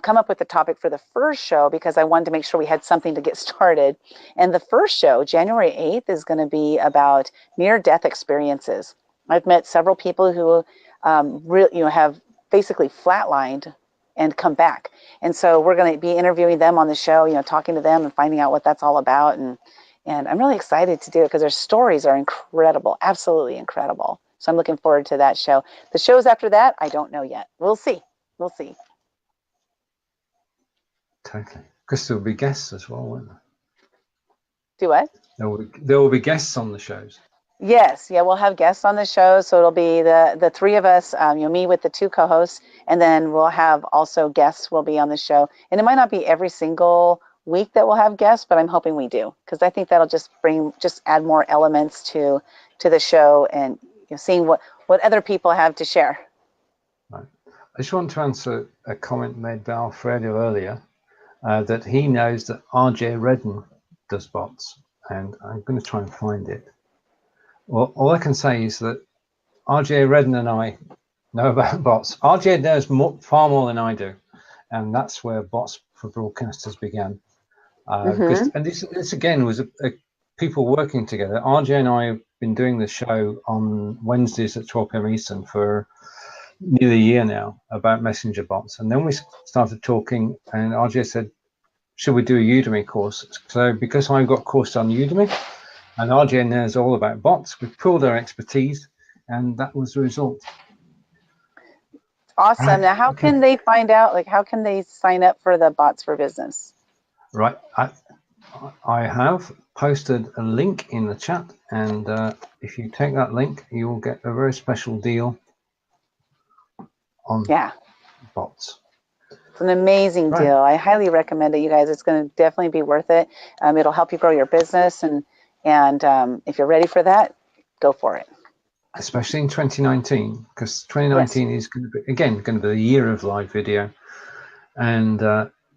come up with the topic for the first show, because I wanted to make sure we had something to get started. And the first show, January 8th, is going to be about near-death experiences. I've met several people who have basically flatlined and come back. And so we're going to be interviewing them on the show, talking to them and finding out what that's all about. And I'm really excited to do it, because their stories are incredible, absolutely incredible. So I'm looking forward to that show. The shows after that, I don't know yet. We'll see. Totally. Because there will be guests as well, won't there? Do what? There will be guests on the shows. Yes, we'll have guests on the show. So it'll be the 3 of us, me with the 2 co-hosts, and then we'll have also guests will be on the show. And it might not be every single week that we'll have guests, but I'm hoping we do, because I think that'll just add more elements to the show, and seeing what other people have to share. Right. I just want to answer a comment made by Alfredo earlier, that he knows that RJ Redden does bots, and I'm going to try and find it. Well, all I can say is that RJ Redden and I know about bots. RJ knows far more than I do, and that's where bots for broadcasters began. And this again was people working together. RJ and I have been doing the show on Wednesdays at 12 p.m. Eastern for nearly a year now about messenger bots, and then we started talking, and RJ said, should we do a Udemy course? So because I've got a course on Udemy and RJ knows all about bots, we pooled our expertise, and that was the result. Awesome. Right, Now, how can they find out, like, how can they sign up for the Bots for Business? Right. I have posted a link in the chat, and if you take that link, you will get a very special deal on bots. It's an amazing deal. I highly recommend it, you guys. It's going to definitely be worth it. It'll help you grow your business, and if you're ready for that, go for it. Especially in 2019, because 2019 is going to be the year of live video, and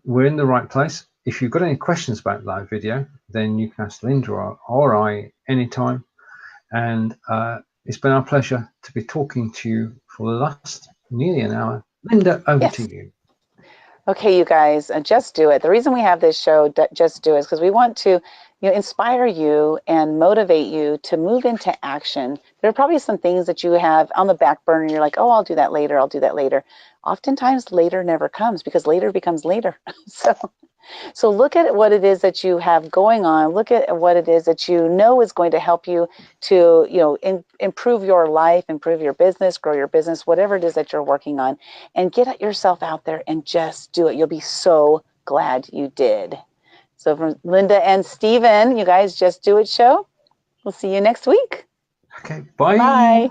we're in the right place. If you've got any questions about live video, then you can ask Lynda or I anytime. And it's been our pleasure to be talking to you for the last nearly an hour. Lynda, over to you. Okay, you guys, just do it. The reason we have this show, Just Do It, is because we want to inspire you and motivate you to move into action. There are probably some things that you have on the back burner. You're like, oh, I'll do that later. I'll do that later. Oftentimes later never comes because later becomes later. So look at what it is that you have going on. Look at what it is that you know is going to help you to, improve your life, improve your business, grow your business, whatever it is that you're working on, and get yourself out there and just do it. You'll be so glad you did. So from Lynda and Steven, you guys, Just Do It show. We'll see you next week. Okay, bye. Bye.